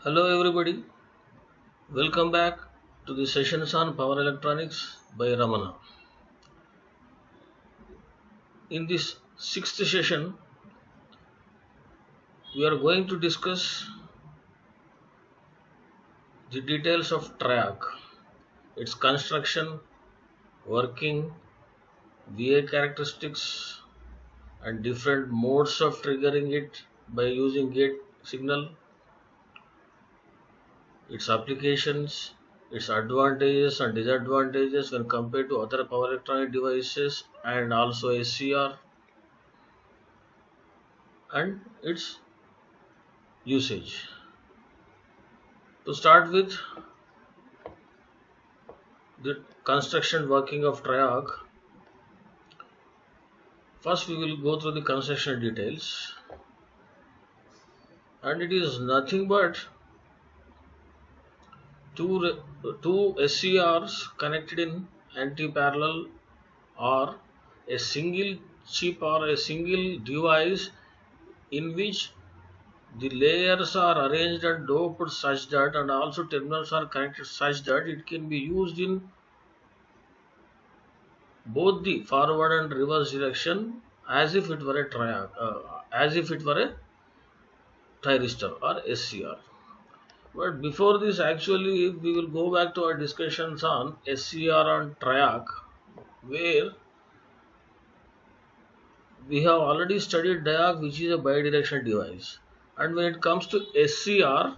Hello everybody, welcome back to the sessions on power electronics by Ramana. In this sixth session, we are going to discuss the details of triac, its construction, working, VA characteristics, and different modes of triggering it by using gate signal, its applications, its advantages and disadvantages when compared to other power electronic devices, and also SCR and its usage. To start with the construction working of triac, first we will go through the construction details, and it is nothing but two SCRs connected in anti-parallel, or a single chip or a single device in which the layers are arranged and doped such that, and also terminals are connected such that it can be used in both the forward and reverse direction as if it were a as if it were a thyristor or SCR. But before this, actually, we will go back to our discussions on SCR and triac, where we have already studied diac, which is a bidirectional device. And when it comes to SCR,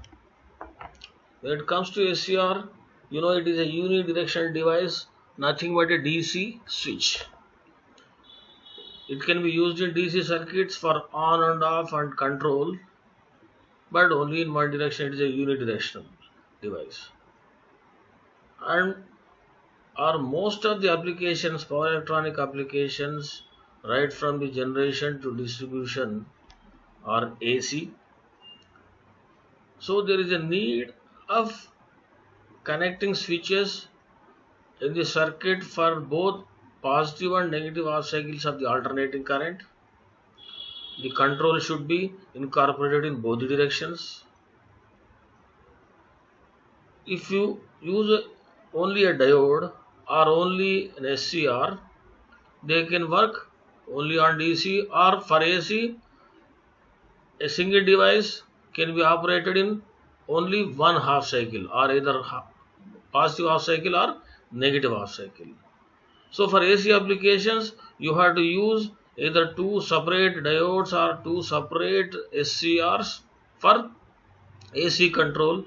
it is a unidirectional device, nothing but a DC switch. It can be used in DC circuits for on and off and control, but only in one direction. It is a unidirectional device. And are most of the applications, power electronic applications, right from the generation to distribution, are AC. So there is a need of connecting switches in the circuit for both positive and negative half cycles of the alternating current. The control should be incorporated in both the directions. If you use only a diode or only an SCR, they can work only on DC, or for AC, a single device can be operated in only one half cycle, or either positive half cycle or negative half cycle. So for AC applications, you have to use either two separate diodes or two separate SCRs for AC control,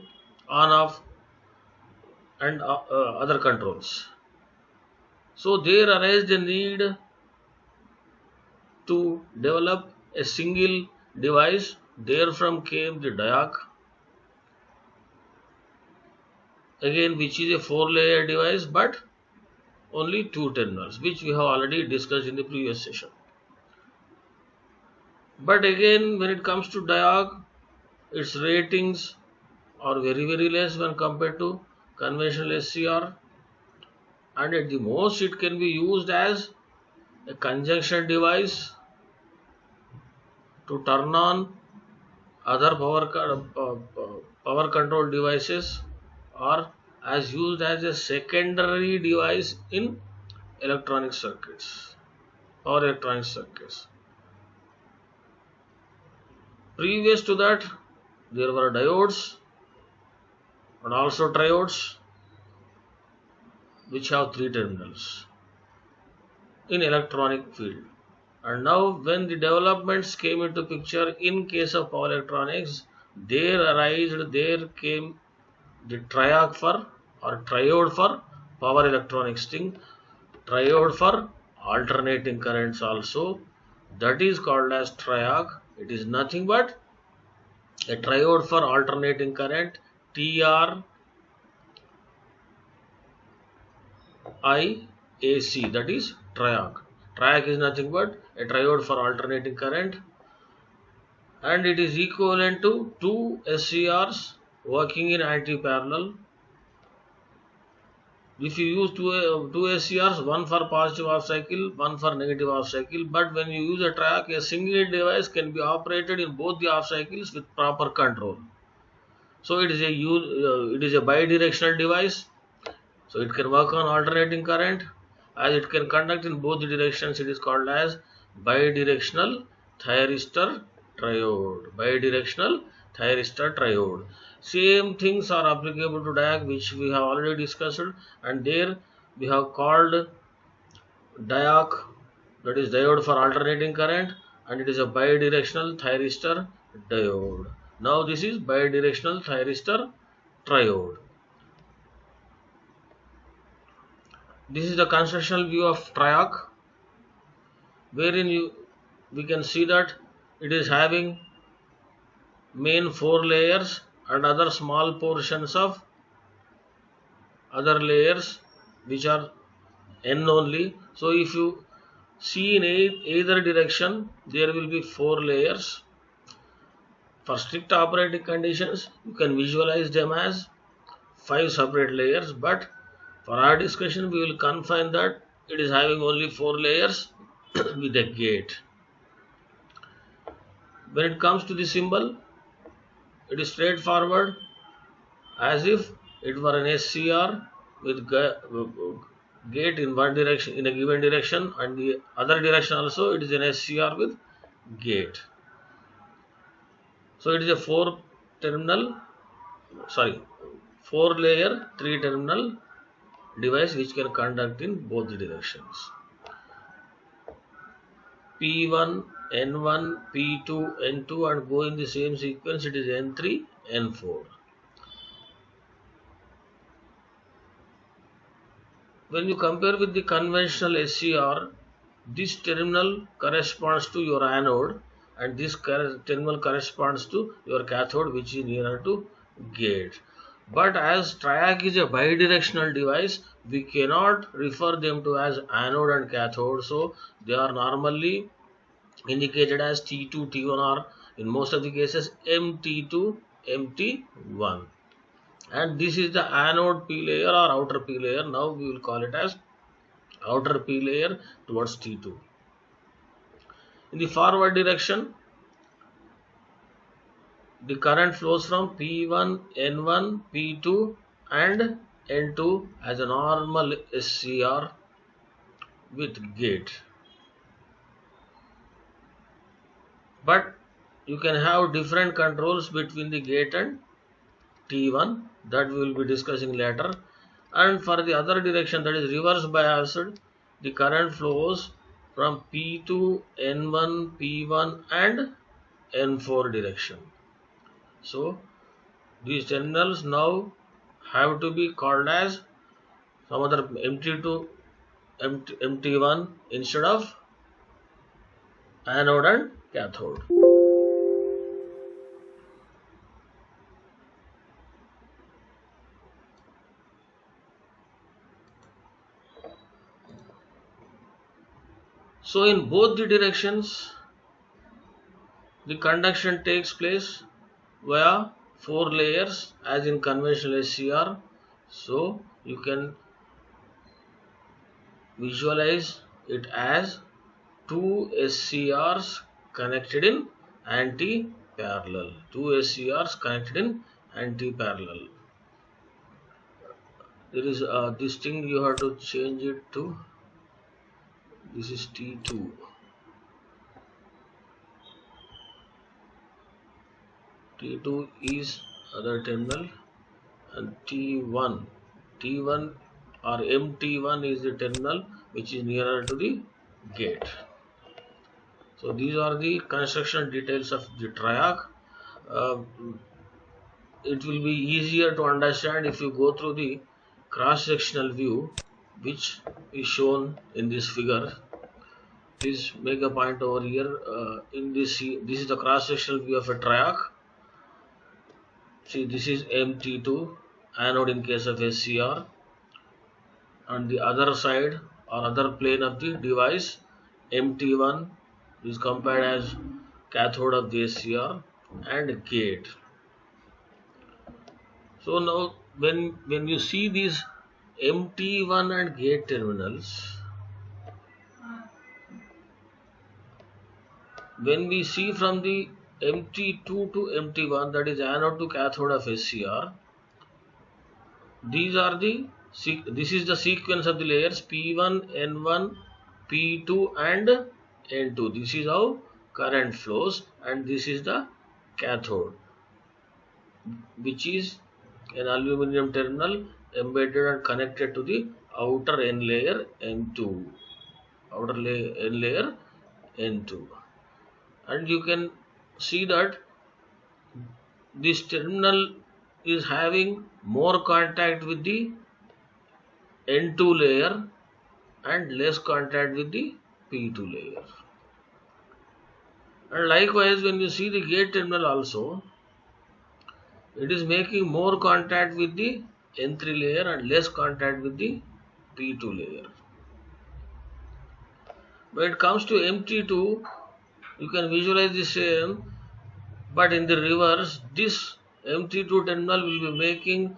on off, and other controls. So there arises the need to develop a single device. Therefrom came the diac, again, which is a 4-layer device but only two terminals, which we have already discussed in the previous session. But again, when it comes to diac, its ratings are very less when compared to conventional SCR, and at the most it can be used as a conjunction device to turn on other power control devices, or as used as a secondary device in electronic circuits, power electronic circuits. Previous to that, there were diodes and also triodes, which have three terminals in electronic field. And now when the developments came into picture in case of power electronics, there came the triac for, or triode for, power electronics thing, triode for alternating currents also, that is called as triac. It is nothing but a triode for alternating current, TRIAC, that is triac. Triac is nothing but a triode for alternating current, and it is equivalent to two SCRs working in anti-parallel. If you use two SCRs, one for positive half cycle, one for negative half cycle, but when you use a triac, a single device can be operated in both the half cycles with proper control. So it is a bidirectional device. So it can work on alternating current, as it can conduct in both the directions. It is called as bidirectional thyristor triode. Bidirectional thyristor triode. Same things are applicable to diag, which we have already discussed, and there we have called diac, that is diode for alternating current, and it is a bidirectional thyristor diode. Now this is bidirectional thyristor triode. This is the constructional view of triac, wherein we can see that it is having main 4 layers and other small portions of other layers which are n only. So if you see in either direction, there will be 4 layers. For strict operating conditions, you can visualize them as 5 separate layers, but for our discussion we will confine that it is having only 4 layers with a gate. When it comes to the symbol, it is straightforward, as if it were an SCR with gate in one direction, in a given direction, and the other direction also it is an SCR with gate. So it is a 4 layer 3 terminal device which can conduct in both the directions. P1, N1, P2, N2, and go in the same sequence, it is N3, N4. When you compare with the conventional SCR, this terminal corresponds to your anode and this terminal corresponds to your cathode, which is nearer to gate. But as triac is a bidirectional device, we cannot refer them to as anode and cathode, so they are normally indicated as T2, T1, or in most of the cases MT2, MT1. And this is the anode P layer or outer P layer. Now we will call it as outer P layer towards T2. In the forward direction, the current flows from P1, N1, P2 and N2 as a normal SCR with gate. But you can have different controls between the gate and T1, that we will be discussing later. And for the other direction, that is reverse biased, the current flows from P2, N1, P1 and N4 direction. So these terminals now have to be called as some other MT2, MT1 instead of anode and cathode. So in both the directions, the conduction takes place via 4 layers as in conventional SCR. So you can visualize it as 2 SCRs connected in anti-parallel. 2 SCRs connected in anti-parallel. There is this thing you have to change it to. This is T2. T2 is other terminal and T1 or MT1 is the terminal which is nearer to the gate. So these are the construction details of the triac. It will be easier to understand if you go through the cross-sectional view which is shown in this figure. Please make a point over here. In this is the cross-sectional view of a triac. See, this is MT2 anode in case of SCR, and the other side or other plane of the device MT1 is compared as cathode of the SCR and gate. So now when you see these MT1 and gate terminals, when we see from the MT2 to MT1, that is anode to cathode of SCR. This is the sequence of the layers P1, N1, P2 and N2. This is how current flows, and this is the cathode, which is an aluminum terminal embedded and connected to the outer N layer N2. N layer N2. And you can see that this terminal is having more contact with the N2 layer and less contact with the P2 layer. And likewise, when you see the gate terminal also, it is making more contact with the N3 layer and less contact with the P2 layer. When it comes to MT2, you can visualize the same, but in the reverse, this MT2 terminal will be making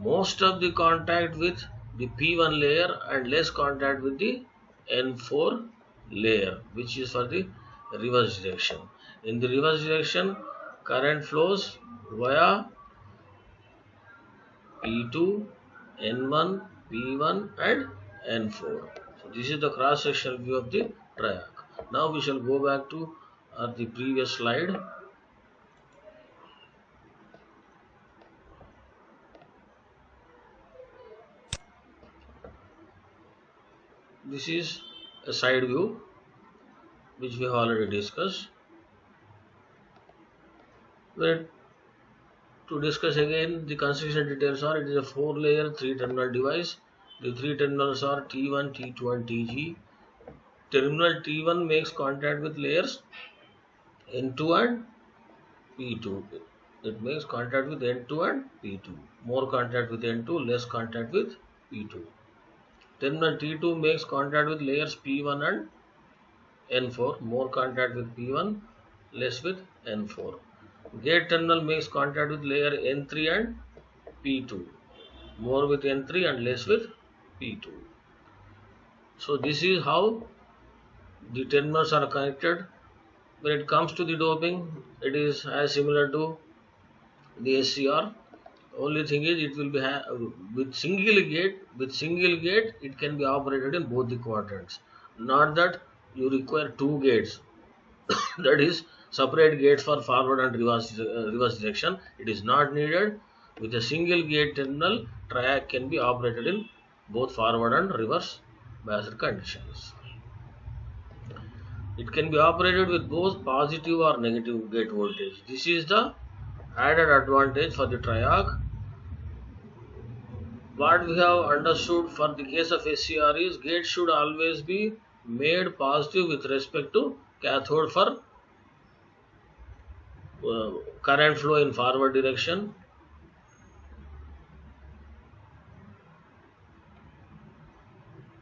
most of the contact with the P1 layer and less contact with the N4 layer, which is for the reverse direction. In the reverse direction, current flows via P2, N1, P1 and N4. So this is the cross-sectional view of the triac. Now we shall go back to the previous slide. This is a side view which we have already discussed. To discuss again the construction details are, it is a 4-layer 3-terminal device. The 3 terminals are T1, T2 and TG. Terminal T1 makes contact with layers N2 and P2. It makes contact with N2 and P2. More contact with N2, less contact with P2. Terminal T2 makes contact with layers P1 and N4. More contact with P1, less with N4. Gate terminal makes contact with layer N3 and P2. More with N3 and less with P2. So this is how the terminals are connected. When it comes to the doping, it is as similar to the SCR. Only thing is, it will be with single gate. With single gate, it can be operated in both the quadrants. Not that you require 2 gates. That is separate gates for forward and reverse direction. It is not needed. With a single gate terminal, triac can be operated in both forward and reverse biased conditions. It can be operated with both positive or negative gate voltage. This is the added advantage for the triac. What we have understood for the case of SCR is, gate should always be made positive with respect to cathode for current flow in forward direction.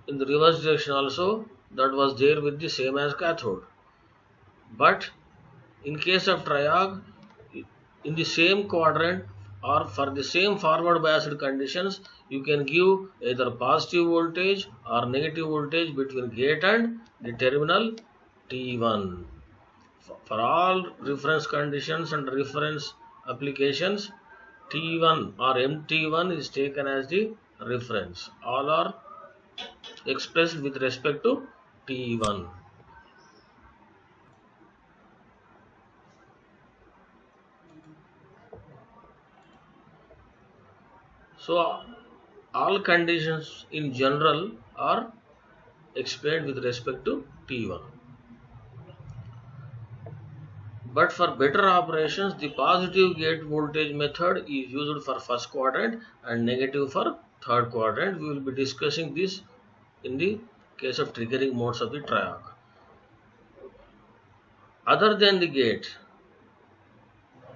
In the reverse direction also, that was there with the same as cathode. But in case of triac, in the same quadrant or for the same forward biased conditions, you can give either positive voltage or negative voltage between gate and the terminal T1. For all reference conditions and reference applications, T1 or MT1 is taken as the reference. All are expressed with respect to T1. So all conditions in general are explained with respect to T1. But for better operations, the positive gate voltage method is used for first quadrant and negative for third quadrant. We will be discussing this in the case of triggering modes of the triac. Other than the gate,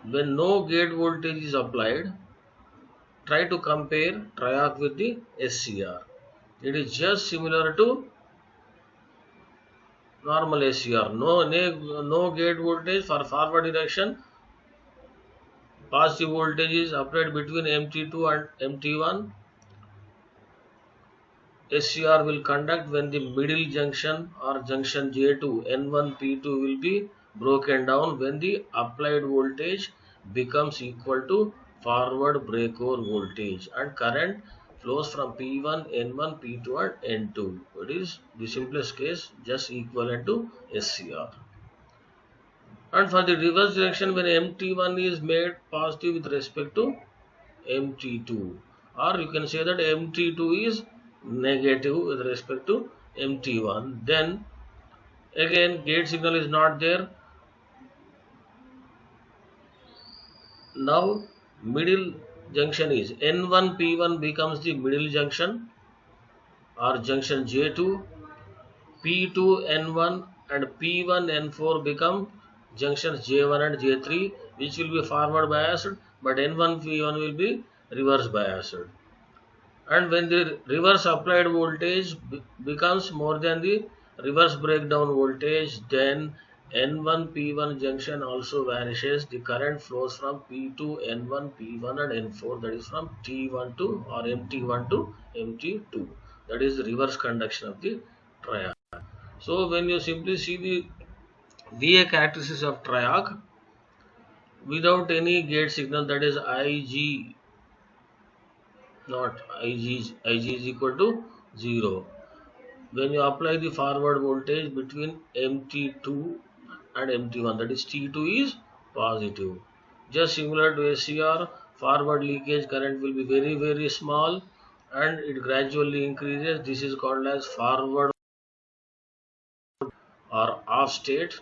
when no gate voltage is applied, try to compare triac with the SCR. It is just similar to normal SCR. No gate voltage for forward direction. Positive voltage is applied between MT2 and MT1. SCR will conduct when the middle junction or junction J2 N1 P2 will be broken down when the applied voltage becomes equal to forward breakover voltage and current flows from P1, N1, P2 and N2. It is the simplest case, just equivalent to SCR. And for the reverse direction, when MT1 is made positive with respect to MT2, or you can say that MT2 is negative with respect to MT1, then again gate signal is not there. Now middle junction is N1 P1 becomes the middle junction or junction J2, P2 N1 and P1 N4 become junctions J1 and J3, which will be forward biased, but N1 P1 will be reverse biased. And when the reverse applied voltage becomes more than the reverse breakdown voltage, then N1 P1 junction also vanishes. The current flows from P2 N1 P1 and N4, that is from T1 to or MT1 to MT2. That is the reverse conduction of the triac. So when you simply see the VA characteristics of triac without any gate signal, that is IG not IG is equal to 0. When you apply the forward voltage between MT2 and MT1, that is T2 is positive. Just similar to SCR, forward leakage current will be very small and it gradually increases. This is called as forward or off state,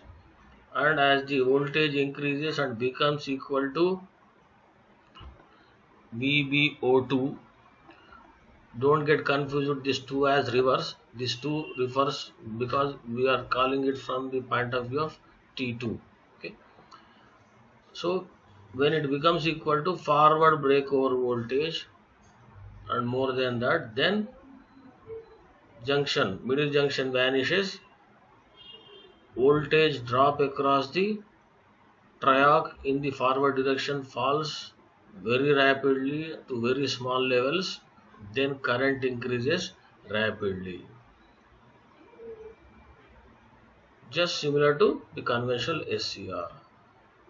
and as the voltage increases and becomes equal to VBO2, don't get confused with this 2 as reverse. This 2 refers because we are calling it from the point of view of T2. Okay. So when it becomes equal to forward breakover voltage and more than that, then middle junction vanishes. Voltage drop across the triac in the forward direction falls very rapidly to very small levels, then current increases rapidly, just similar to the conventional SCR.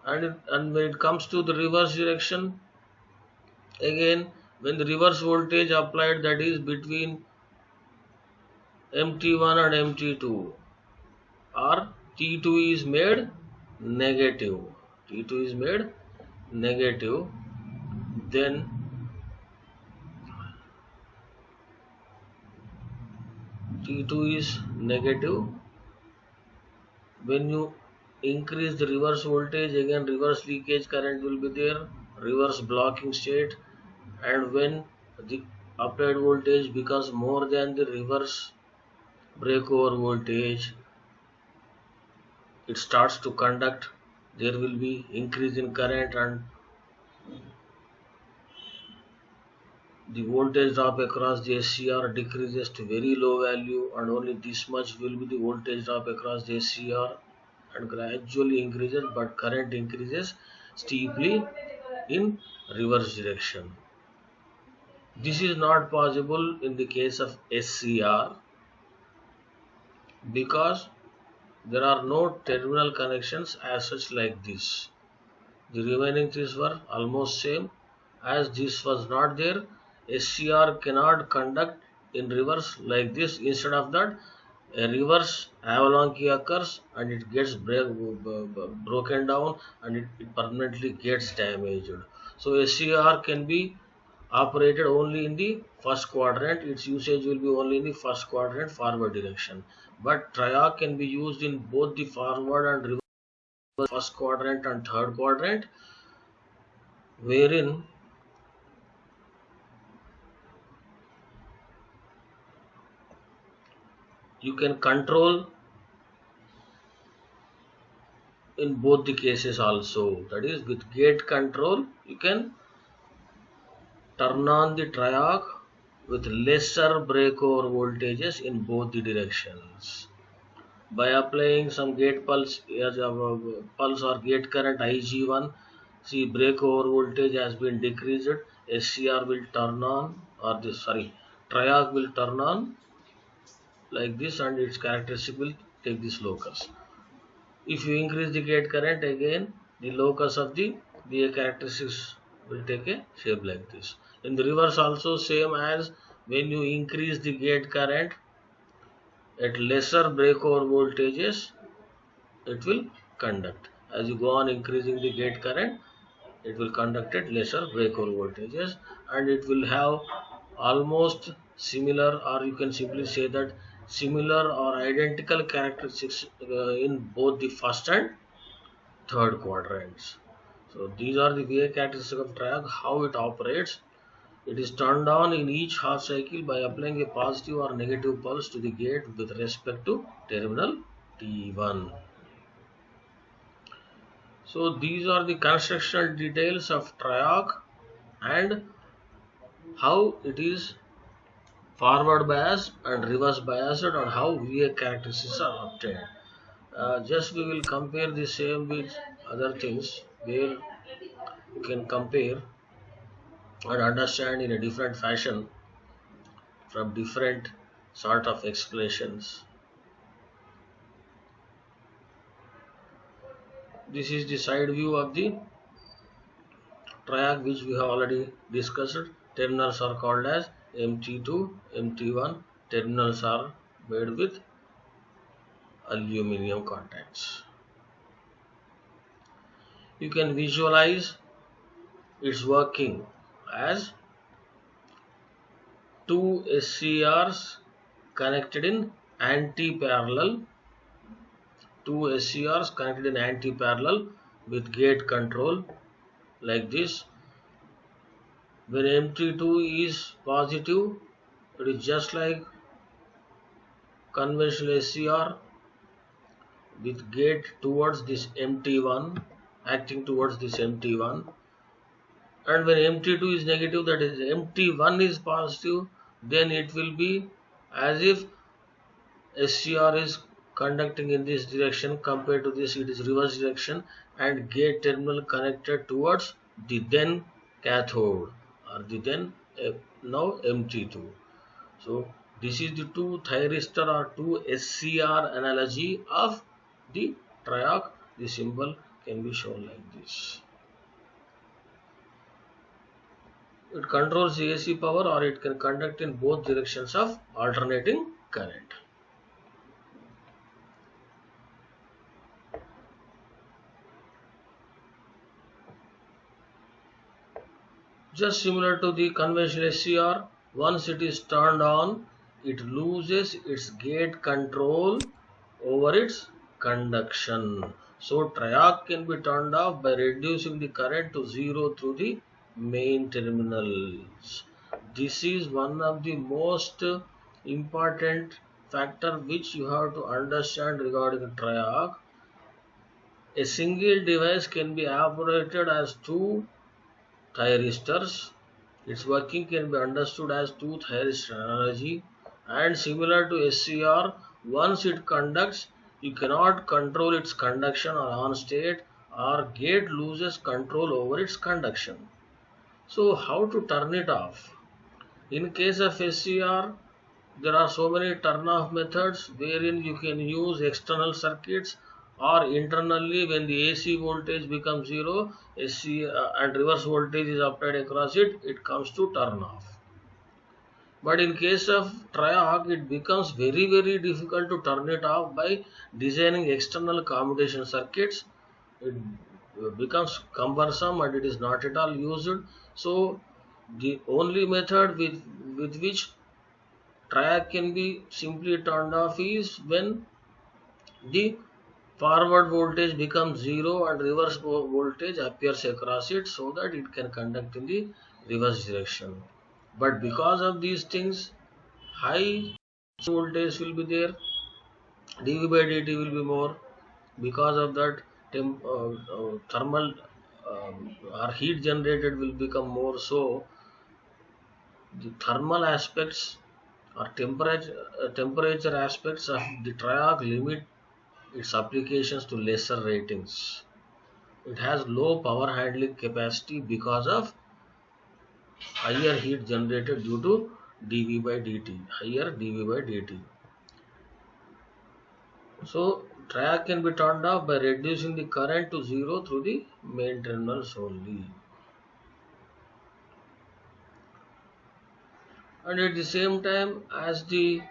And when it comes to the reverse direction, again when the reverse voltage applied, that is between MT1 and MT2, or T2 is made negative, T2 is made negative, then T2 is negative. When you increase the reverse voltage, again reverse leakage current will be there, reverse blocking state, and when the applied voltage becomes more than the reverse breakover voltage, it starts to conduct. There will be increase in current and the voltage drop across the SCR decreases to very low value, and only this much will be the voltage drop across the SCR and gradually increases, but current increases steeply in reverse direction. This is not possible in the case of SCR because there are no terminal connections as such like this. The remaining things were almost same. As this was not there, SCR cannot conduct in reverse like this. Instead of that, a reverse avalanche occurs and it gets broken down and it permanently gets damaged. So SCR can be operated only in the first quadrant. Its usage will be only in the first quadrant forward direction. But triac can be used in both the forward and reverse, first quadrant and third quadrant, wherein you can control in both the cases also. That is, with gate control you can turn on the triac with lesser breakover voltages in both the directions. By applying some gate pulse as a pulse or gate current Ig1, see breakover voltage has been decreased, SCR will turn on, or triac will turn on like this, and its characteristic will take this locus. If you increase the gate current, again the locus of the VA characteristics will take a shape like this. In the reverse also same, as when you increase the gate current at lesser breakover voltages, it will conduct. As you go on increasing the gate current, it will conduct at lesser breakover voltages, and it will have almost similar, or you can simply say that similar or identical characteristics in both the first and third quadrants. So these are the VA characteristics of triarc. How it operates: it is turned on in each half cycle by applying a positive or negative pulse to the gate with respect to terminal T1. So these are the constructional details of triarc and how it is forward biased and reverse biased, and how VA characteristics are obtained. Just we will compare the same with other things where you can compare and understand in a different fashion from different sort of explanations. This is the side view of the triarc which we have already discussed. Terminals are called as MT2, MT1. Terminals are made with aluminum contacts. You can visualize its working as two SCRs connected in anti-parallel, with gate control like this. When MT2 is positive, it is just like conventional SCR with gate towards this MT1, acting towards this MT1. And when MT2 is negative, that is MT1 is positive, then it will be as if SCR is conducting in this direction. Compared to this, it is reverse direction, and gate terminal connected towards the then cathode, or the then now MT2. So this is the two thyristor or two SCR analogy of the triarc. The symbol can be shown like this. It controls the AC power, or it can conduct in both directions of alternating current. Just similar to the conventional SCR, once it is turned on, it loses its gate control over its conduction. So triarc can be turned off by reducing the current to zero through the main terminals. This is one of the most important factor which you have to understand regarding triarc. A single device can be operated as two thyristors. Its working can be understood as two thyristor analogy, and similar to SCR, once it conducts, you cannot control its conduction or on state, or gate loses control over its conduction. So how to turn it off? In case of SCR, there are so many turn off methods wherein you can use external circuits, or internally when the AC voltage becomes zero, and reverse voltage is applied across it, it comes to turn off. But in case of triarc, it becomes very difficult to turn it off by designing external commutation circuits. It becomes cumbersome and it is not at all used. So the only method with which triarc can be simply turned off is when the forward voltage becomes zero and reverse voltage appears across it, so that it can conduct in the reverse direction. But because of these things, high voltage will be there, dV by dt will be more. Because of that, thermal or heat generated will become more. So the thermal aspects or temperature aspects of the triarc limit its applications to lesser ratings. It has low power handling capacity because of higher heat generated due to dV by dt, higher dV by dt. So Triac can be turned off by reducing the current to 0 through the main terminals only. And at the same time, as the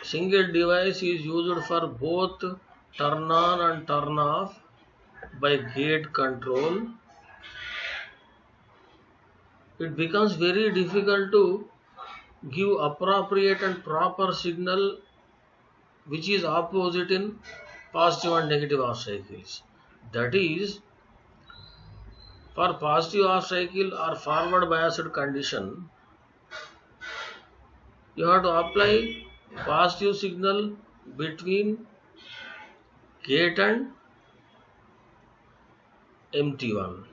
single device is used for both turn on and turn off by gate control, it becomes very difficult to give appropriate and proper signal which is opposite in positive and negative half cycles. That is, for positive half cycle or forward biased condition, you have to apply positive signal between gate and MT1.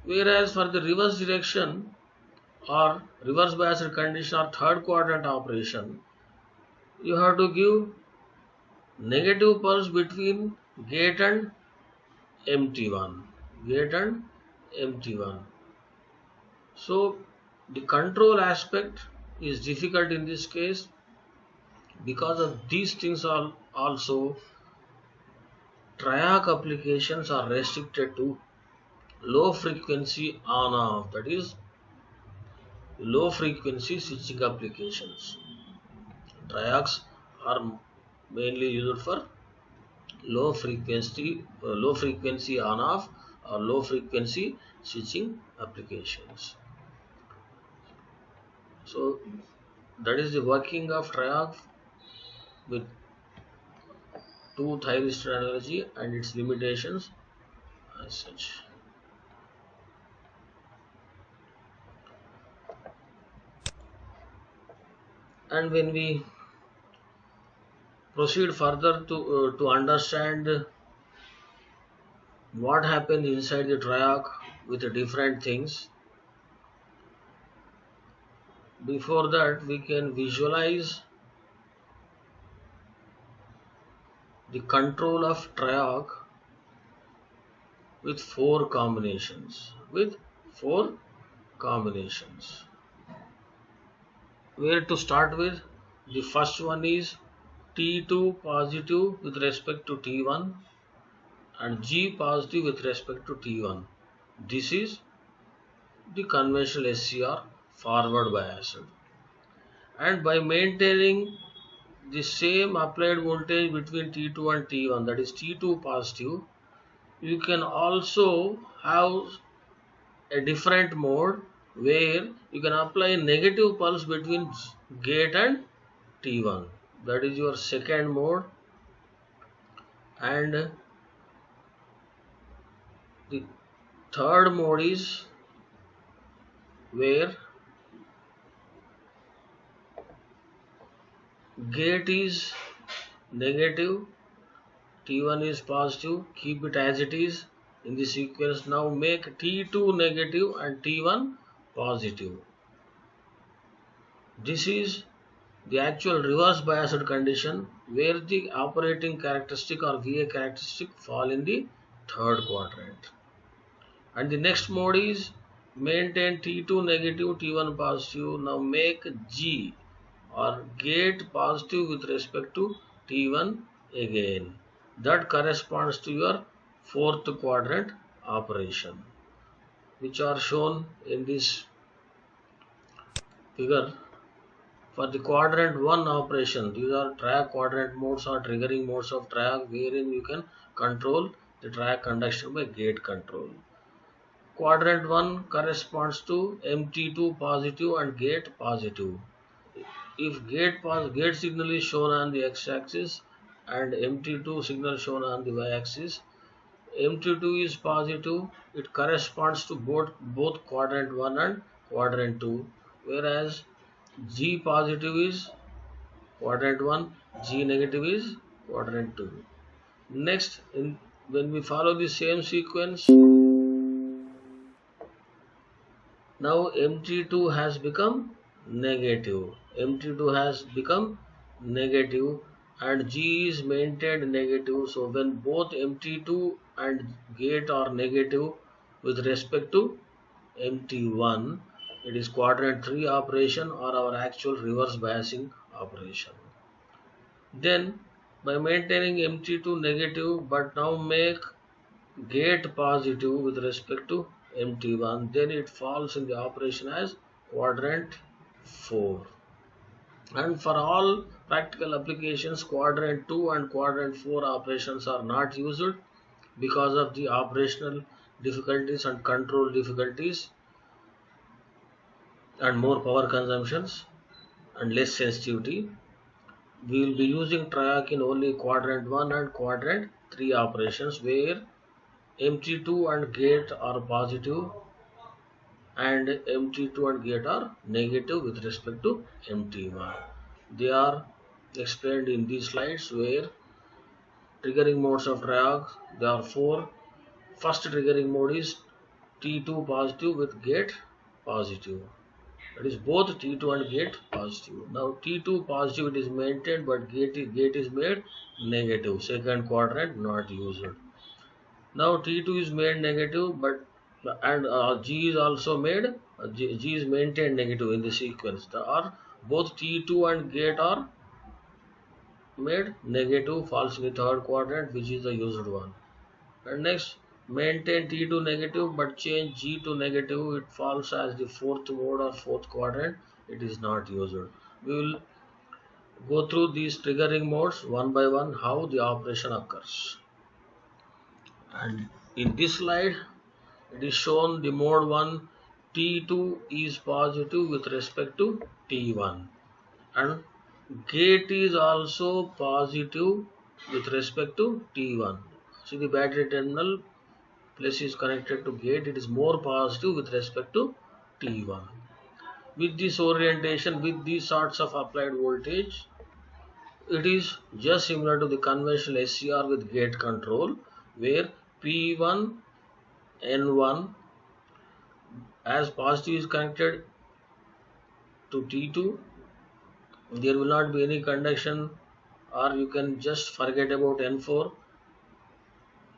Whereas for the reverse direction or reverse biased condition or third quadrant operation, you have to give negative pulse between gate and MT1. Gate and MT1. So the control aspect is difficult in this case. Because of these things are also Triac applications are restricted to low frequency on off, that is low frequency switching applications. Triacs are mainly used for low frequency on off or low frequency switching applications. So that is the working of Triac with two thyristor analogy and its limitations as such. And when we proceed further to understand what happens inside the Triac with the different things, before that we can visualize the control of Triac with four combinations. Where to start with? The first one is T2 positive with respect to T1 and G positive with respect to T1. This is the conventional SCR forward biased. And by maintaining the same applied voltage between T2 and T1, that is T2 positive, you can also have a different mode where you can apply a negative pulse between gate and T1. That is your second mode. And the third mode is where gate is negative, T1 is positive, keep it as it is in the sequence. Now make T2 negative and T1 positive. This is the actual reverse biased condition where the operating characteristic or VA characteristic fall in the third quadrant. And the next mode is maintain T2 negative, T1 positive. Now make G or gate positive with respect to T1 again. That corresponds to your fourth quadrant operation, which are shown in this figure. For the quadrant 1 operation, these are Triac quadrant modes or triggering modes of Triac, wherein you can control the Triac conduction by gate control. Quadrant 1 corresponds to MT2 positive and gate positive. If gate signal is shown on the x-axis and MT2 signal shown on the y-axis, MT2 is positive, it corresponds to both quadrant 1 and quadrant 2, whereas G positive is quadrant 1, G negative is quadrant 2. Next, when we follow the same sequence, now MT2 has become negative. MT2 has become negative and G is maintained negative. So when both MT2 and gate are negative with respect to MT1, it is quadrant 3 operation or our actual reverse biasing operation. Then by maintaining MT2 negative, but now make gate positive with respect to MT1, then it falls in the operation as quadrant 4. And for all practical applications, quadrant 2 and quadrant 4 operations are not used because of the operational difficulties and control difficulties and more power consumptions and less sensitivity. We will be using TRIAC in only quadrant 1 and quadrant 3 operations where MT2 and gate are positive and MT2 and gate are negative with respect to MT1. They are explained in these slides where triggering modes of TRIAC, there are 4. First triggering mode is T2 positive with gate positive. That is both T2 and gate positive. Now T2 positive it is maintained, but gate is made negative. Second quadrant not used. Now T2 is made negative, but and G is also made. G is maintained negative in the sequence. Both T2 and gate are made negative, falls in the third quadrant, which is the used one. And next, maintain T2 negative but change G to negative, it falls as the fourth mode or fourth quadrant, it is not used. We will go through these triggering modes one by one, how the operation occurs. And in this slide, it is shown the mode 1, T2 is positive with respect to T1. And gate is also positive with respect to T1. See the battery terminal plus is connected to gate, it is more positive with respect to T1. With this orientation, with these sorts of applied voltage, it is just similar to the conventional SCR with gate control, where P1, N1 as positive is connected to T2, there will not be any conduction, or you can just forget about N4.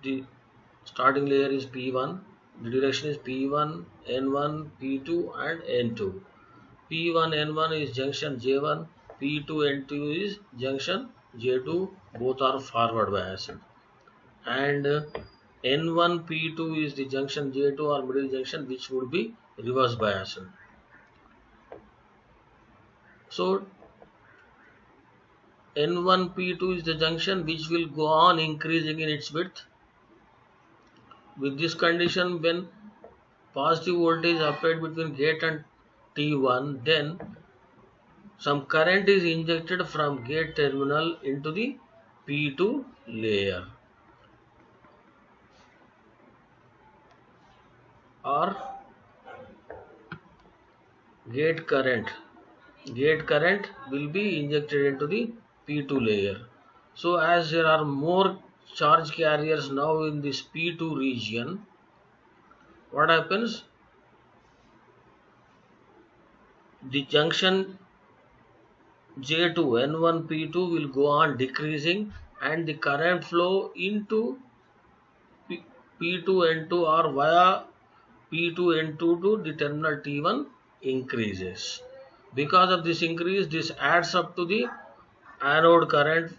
The starting layer is P1, the direction is P1, N1, P2 and N2. P1, N1 is junction J1, P2, N2 is junction J2, both are forward biased. And N1, P2 is the junction J2 or middle junction, which would be reverse biased. So N1, P2 is the junction which will go on increasing in its width. With this condition, when positive voltage applied between gate and T1, then some current is injected from gate terminal into the P2 layer, or gate current will be injected into the P2 layer. So as there are more charge carriers now in this P2 region, what happens? The junction J2, N1, P2 will go on decreasing, and the current flow into P2, N2 or via P2, N2 to the terminal T1 increases. Because of this increase, this adds up to the anode current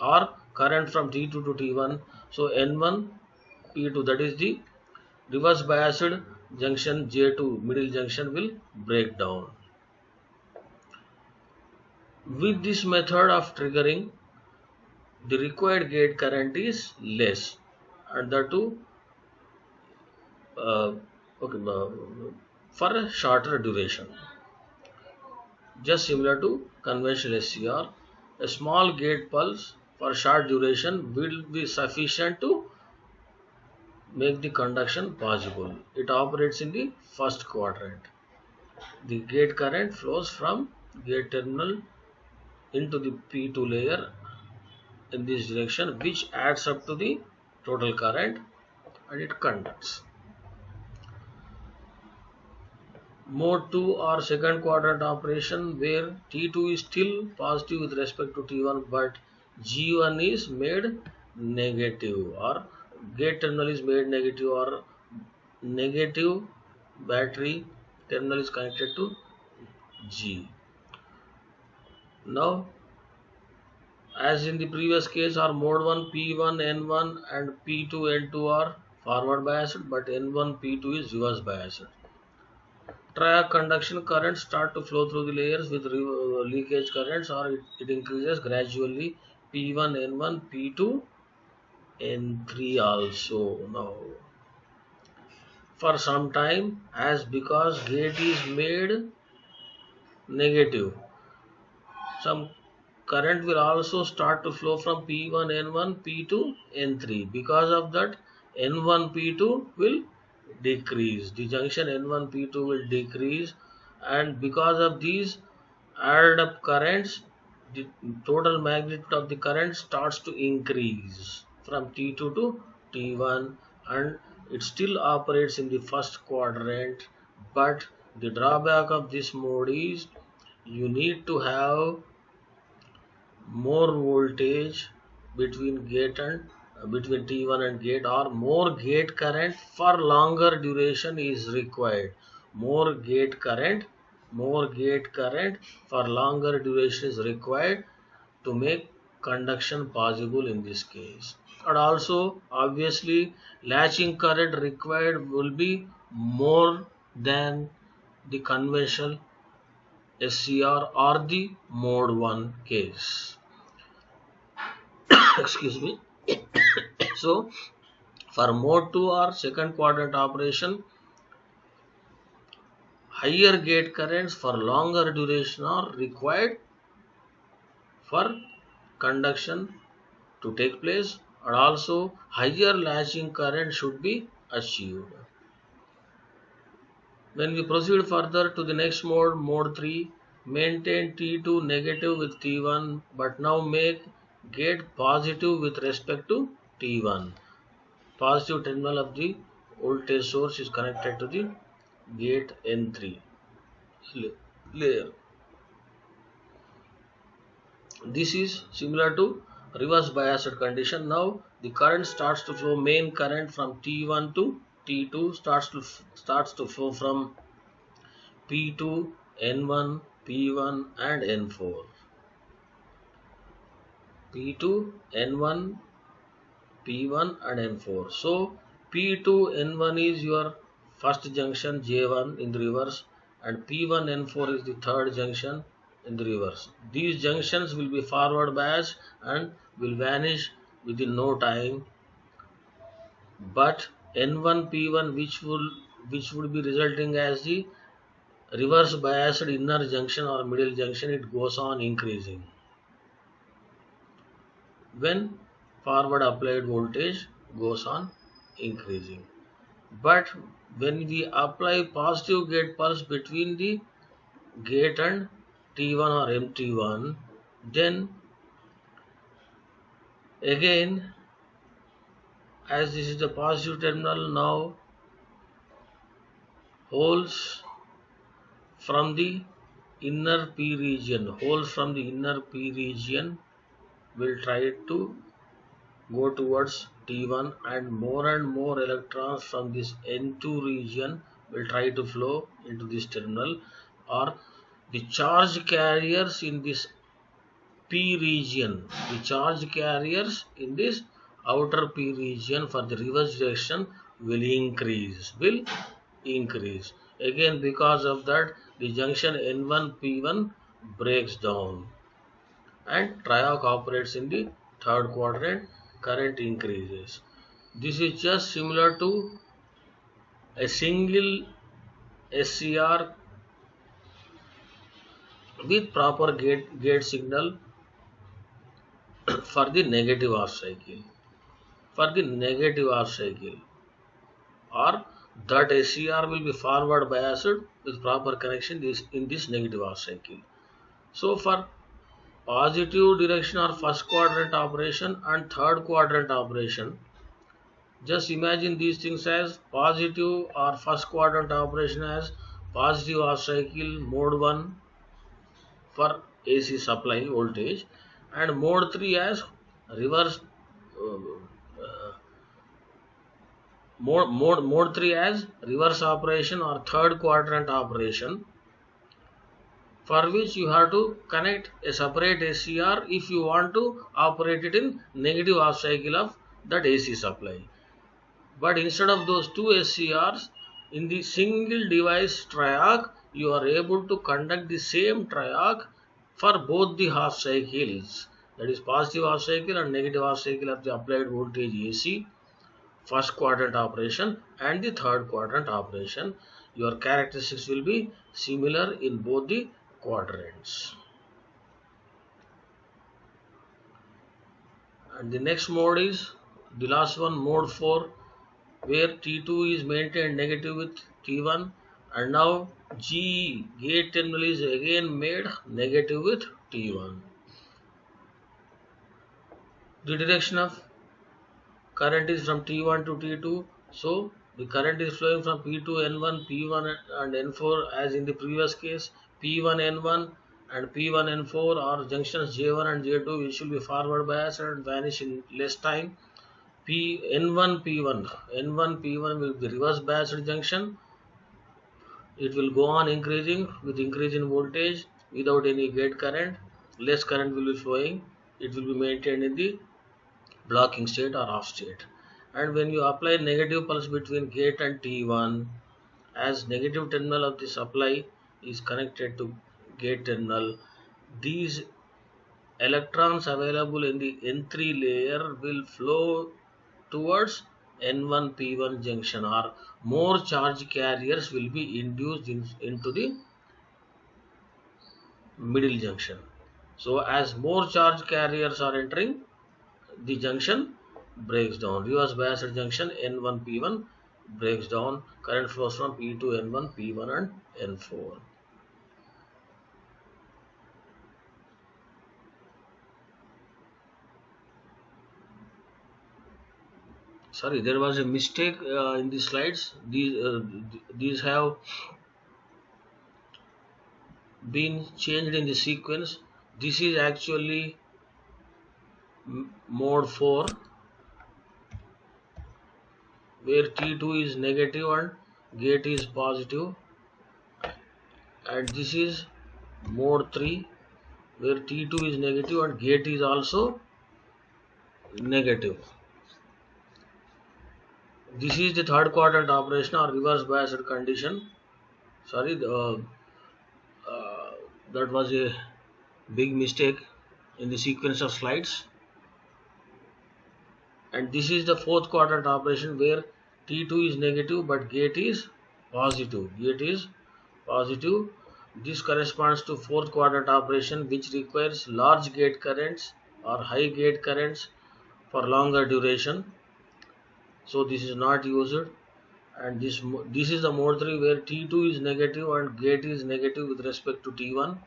or current from T2 to T1. So N1, P2, that is the reverse biased junction J2, middle junction, will break down. With this method of triggering, the required gate current is less, and that too for a shorter duration. Just similar to conventional SCR, a small gate pulse for short duration will be sufficient to make the conduction possible. It operates in the first quadrant. The gate current flows from gate terminal into the P2 layer in this direction, which adds up to the total current, and it conducts. Mode 2 or second quadrant operation, where T2 is still positive with respect to T1, but G1 is made negative, or gate terminal is made negative, or negative battery terminal is connected to G. Now As in the previous case, our mode 1 P1 N1 and P2 N2 are forward biased, but N1 P2 is reverse biased. Triarc conduction currents start to flow through the layers with leakage currents, or it increases gradually. P1 N1 P2 N3 also. Now for some time, as because gate is made negative, some current will also start to flow from P1 N1 P2 N3. Because of that, N1 P2 will decrease. The junction N1 P2 will decrease, and because of these added up currents, the total magnitude of the current starts to increase from T2 to T1, and it still operates in the first quadrant. But the drawback of this mode is you need to have more voltage between gate and between T1 and gate, or more gate current for longer duration is required. More gate current for longer duration is required to make conduction possible in this case. And also obviously latching current required will be more than the conventional SCR or the mode 1 case. Excuse me. So for mode 2 or second quadrant operation, higher gate currents for longer duration are required for conduction to take place, and also higher latching current should be achieved. When we proceed further to the next mode, mode 3, maintain T2 negative with T1, but now make gate positive with respect to T1. Positive terminal of the voltage source is connected to the gate N3 layer. This is similar to reverse biased condition. Now the current starts to flow, main current from T1 to T2 starts to flow from P2, N1, P1 and N4. P2, N1, P1 and N4. So P2, N1 is your first junction J1 in the reverse, and P1, N4 is the third junction in the reverse. These junctions will be forward biased and will vanish within no time. But N1, P1, which would be resulting as the reverse biased inner junction or middle junction, it goes on increasing when forward applied voltage goes on increasing. But when we apply positive gate pulse between the gate and T1 or MT1, then again, as this is the positive terminal, now holes from the inner P region will try to go towards T1, and more electrons from this N2 region will try to flow into this terminal, or the charge carriers in this P region, the charge carriers in this outer P region for the reverse direction will increase. Again, because of that, the junction N1 P1 breaks down and triarc operates in the third quadrant, current increases. This is just similar to a single SCR with proper gate signal for the negative half cycle. Or that SCR will be forward biased with proper connection in this negative half cycle. So for positive direction or first quadrant operation and third quadrant operation, just imagine these things as positive or first quadrant operation as positive half cycle mode 1 for AC supply voltage, and mode 3 as reverse mode 3 as reverse operation or third quadrant operation, for which you have to connect a separate SCR if you want to operate it in negative half cycle of that AC supply. But instead of those two SCRs, in the single device triac, you are able to conduct the same triac for both the half cycles, that is positive half cycle and negative half cycle of the applied voltage AC, first quadrant operation and the third quadrant operation. Your characteristics will be similar in both the quadrants. And the next mode is the last one, mode 4, where T2 is maintained negative with T1, and now G gate terminal is again made negative with T1. The direction of current is from T1 to T2, so the current is flowing from P2 N1, P1 and N4 as in the previous case. P1 N1 and P1 N4 are junctions J1 and J2, which will be forward biased and vanish in less time. N1 P1 will be reverse biased junction. It will go on increasing with increase in voltage without any gate current. Less current will be flowing. It will be maintained in the blocking state or off state. And when you apply negative pulse between gate and T1, as negative terminal of the supply is connected to gate terminal, these electrons available in the N3 layer will flow towards N1 P1 junction, or more charge carriers will be induced into the middle junction. So as more charge carriers are entering, the junction breaks down. Reverse biased junction N1 P1 breaks down. Current flows from P2 N1 P1 and N4. Sorry, there was a mistake in the slides. These have been changed in the sequence. This is actually mode 4, where T2 is negative and gate is positive, and this is mode 3, where T2 is negative and gate is also negative. This is the third quadrant operation or reverse biased condition. Sorry, that was a big mistake in the sequence of slides. And this is the fourth quadrant operation, where T2 is negative but gate is positive. This corresponds to fourth quadrant operation, which requires large gate currents or high gate currents for longer duration. So this is not used. And this is the mode 3, where T2 is negative and gate is negative with respect to T1.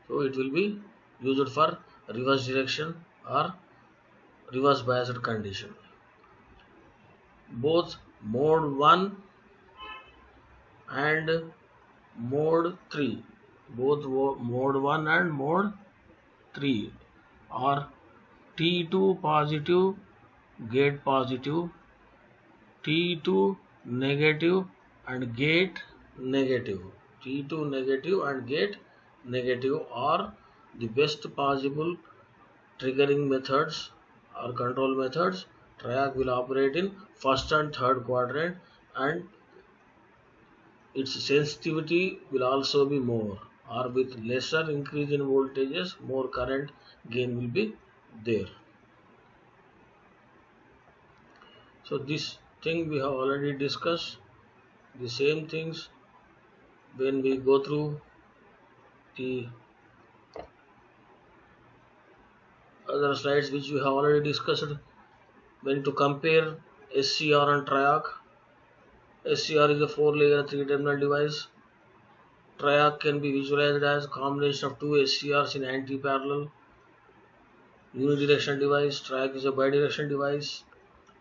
So it will be used for reverse direction or reverse biased condition. Both mode 1 and mode 3, both mode 1 and mode 3 are T2 positive, gate positive, T2 negative and gate negative. T2 negative and gate negative are the best possible triggering methods or control methods. Triac will operate in first and third quadrant, and its sensitivity will also be more, or with lesser increase in voltages, more current gain will be there. So this thing we have already discussed. The same things when we go through the other slides which we have already discussed. When to compare SCR and triac. SCR is a 4-layer 3-terminal device. Triac can be visualized as a combination of two SCRs in anti-parallel. Unidirectional device. Triac is a bidirectional device.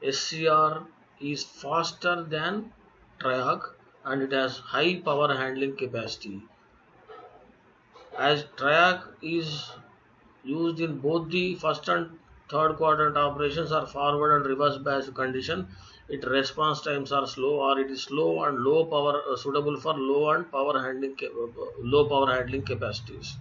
SCR is faster than triac and it has high power handling capacity. As triac is used in both the first and third quadrant operations or forward and reverse biased condition, its response times are slow, or it is slow and low power, suitable for low power handling capacities.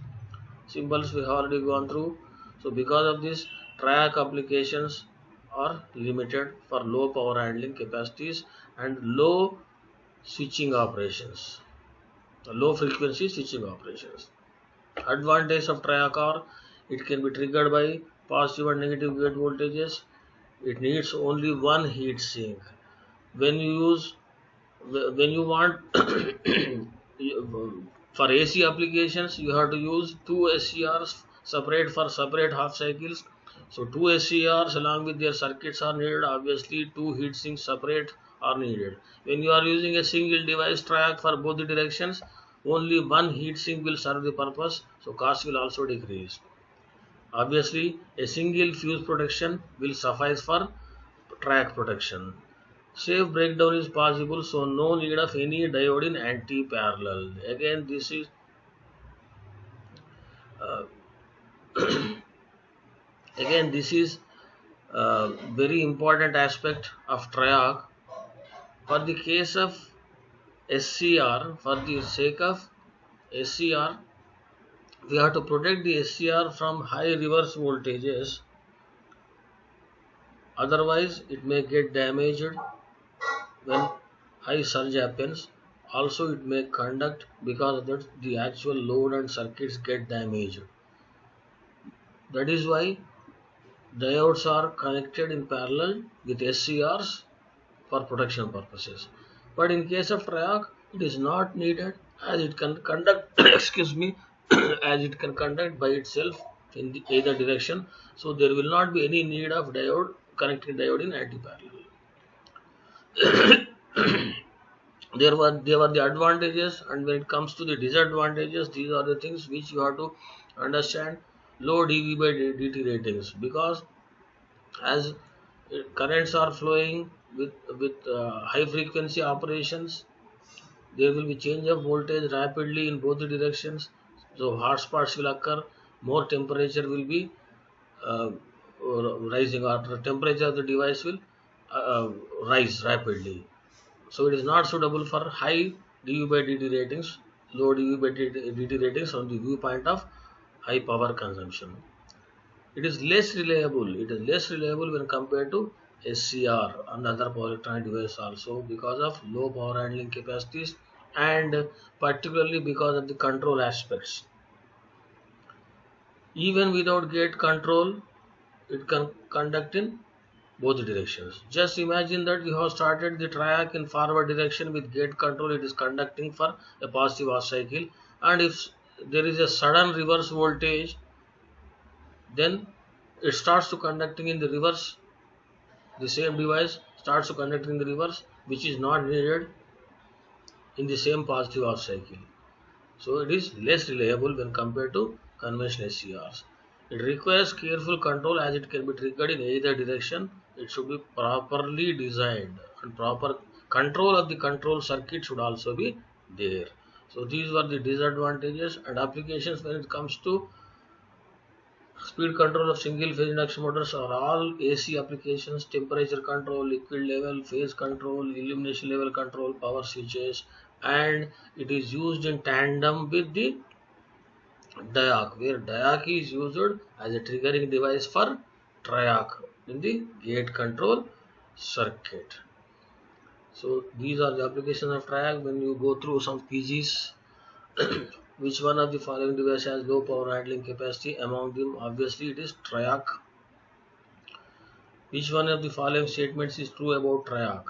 Symbols we have already gone through. So because of this, track applications are limited for low power handling capacities and low switching operations, low frequency switching operations. Advantage of triac are it can be triggered by positive and negative gate voltages. It needs only one heat sink. When you want for AC applications, you have to use two SCRs separate for separate half cycles. So two SCRs along with their circuits are needed. Obviously, two heat sinks separate are needed. When you are using a single device track for both the directions, only one heat sink will serve the purpose. So cost will also decrease. Obviously, a single fuse protection will suffice for track protection. Safe breakdown is possible, so no need of any diode in anti-parallel. Again, this is uh, very important aspect of triac. For the case of SCR, for the sake of SCR, we have to protect the SCR from high reverse voltages. Otherwise, it may get damaged when high surge happens. Also, it may conduct because of that the actual load and circuits get damaged. That is why diodes are connected in parallel with SCRs for protection purposes. But in case of triac, it is not needed as it can conduct excuse me as it can conduct by itself in either direction. So there will not be any need of diode connecting diode in anti-parallel. There were the advantages, and when it comes to the disadvantages, these are the things which you have to understand. Low dV by dt ratings, because as currents are flowing with high frequency operations, there will be change of voltage rapidly in both the directions. So hot spots will occur, more temperature will be uh, rising, or the temperature of the device will uh, rise rapidly. So it is not suitable for high dV by dt ratings, low dV by dt ratings from the viewpoint of high power consumption. It is less reliable. It is less reliable when compared to SCR and other power electronic devices also, because of low power handling capacities and particularly because of the control aspects. Even without gate control, it can conduct in both directions. Just imagine that you have started the triac in forward direction with gate control, it is conducting for a positive half cycle, and if there is a sudden reverse voltage, then it starts to conducting in the reverse. The same device starts to conduct in the reverse, which is not needed in the same positive half cycle. So it is less reliable when compared to conventional SCRs. It requires careful control as it can be triggered in either direction. It should be properly designed, and proper control of the control circuit should also be there. So these were the disadvantages and applications when it comes to speed control of single phase induction motors are all AC applications, temperature control, liquid level, phase control, illumination level control, power switches, and it is used in tandem with the diac, where diac is used as a triggering device for triac in the gate control circuit. So these are the applications of triac. When you go through some PGs, which one of the following devices has low power handling capacity? Among them, obviously, it is triac. Which one of the following statements is true about triac?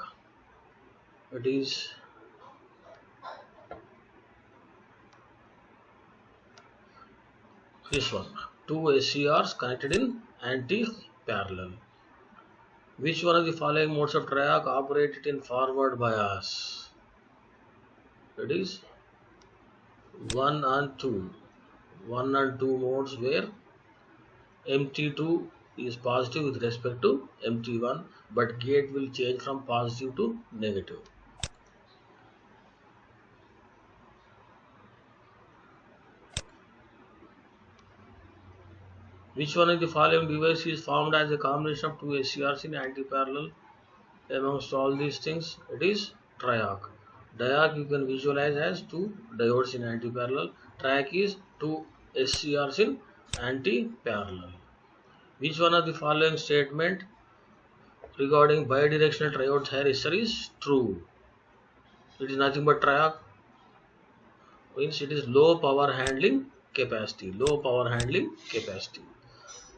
It is this one. Two SCRs connected in anti-parallel. Which one of the following modes of triac operated in forward bias? It is 1 and 2. 1 and 2 modes where MT2 is positive with respect to MT1, but gate will change from positive to negative. Which one of the following devices is formed as a combination of two SCRs in anti-parallel? amongst all these things, it is triac. Diac you can visualize as two diodes in anti-parallel. Triac is two SCRs in anti-parallel. Which one of the following statement regarding bidirectional triode thyristor is true? It is nothing but triac. Means it is low power handling capacity. Low power handling capacity.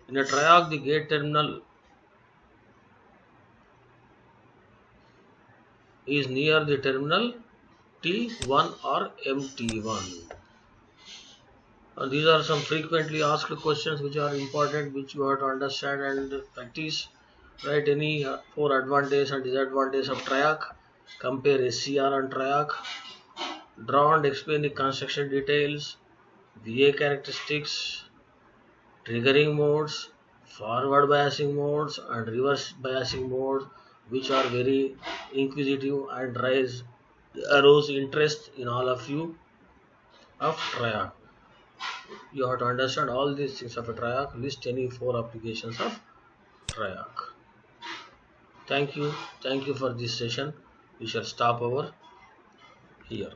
In a triac, the gate terminal is near the terminal T1 or MT1. And these are some frequently asked questions which are important, which you have to understand and practice. Write any 4 advantages and disadvantages of triac. Compare SCR and triac. Draw and explain the construction details, VA characteristics, triggering modes, forward biasing modes and reverse biasing modes, which are very inquisitive and arouse interest in all of you of triac. You have to understand all these things of a triac. List any 4 applications of triac. Thank you for this session. We shall stop over here.